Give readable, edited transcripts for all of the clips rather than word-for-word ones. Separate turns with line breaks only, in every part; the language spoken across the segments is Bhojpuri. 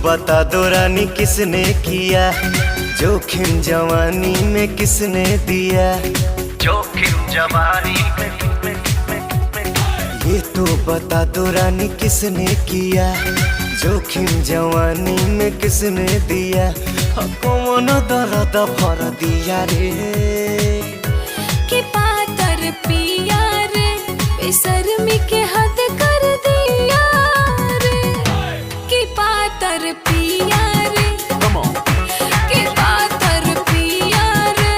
बता दो रानी किसने किया, जोखिम जवानी में किसने दिया, जोखिम जवानी में। ये तो बता दो रानी किसने किया, जोखिम जवानी में किसने दिया, कौन दर्द भर दिया रे।
कि पातर पिया रे, बेशर्मी के हद कर दिया रे। कि पातर पिया रे, कि पातर पिया रे।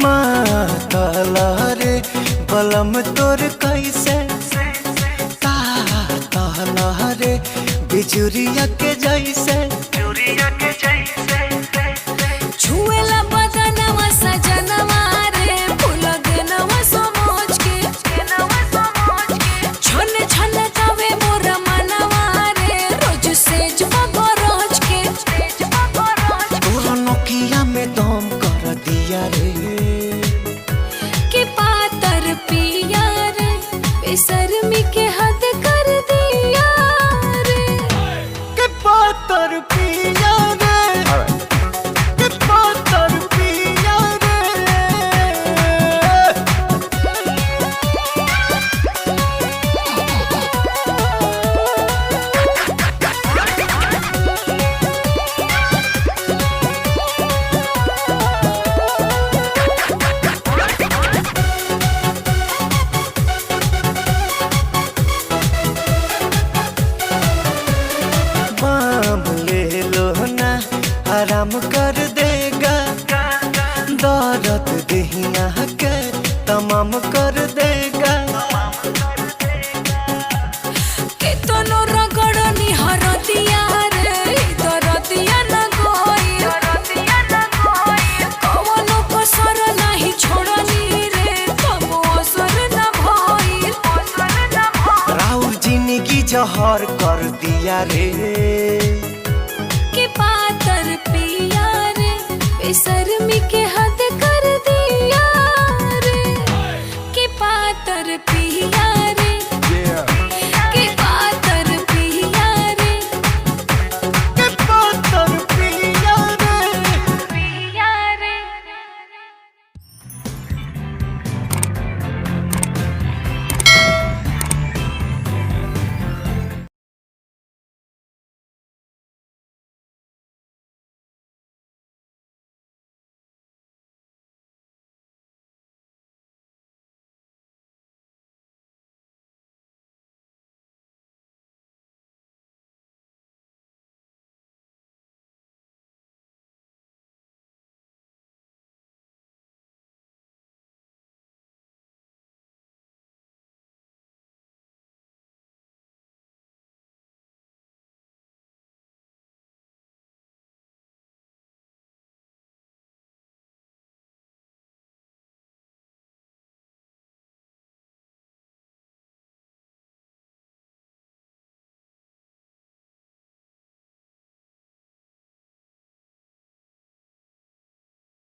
मातला रे बलम तोर कैसे, तातला रे बिजुरिया के जैसे,
छुएला बदनवा सजनवा रे, फूल देनवा समझ के। छन छन तवे मोर मनवा रे, रोज सेज बगरज के।
तोरा नोकिया में दम कर दिया रे।
कि पातर पिया रे, बेशर्मी के हद कर दिया रे।
के पातर पिया रे, के पातर पिया रे। बाम ले लो ना, आराम कर देगा, दर्द देहिया के तमाम कर देगा।
के तनो रगड़नी हरदिया रे, दरदिया न गोई। कवनो कसर नाही छोड़नी रे, कबो असर न भइल।
राउर जिंदगी जहर कर दिया रे।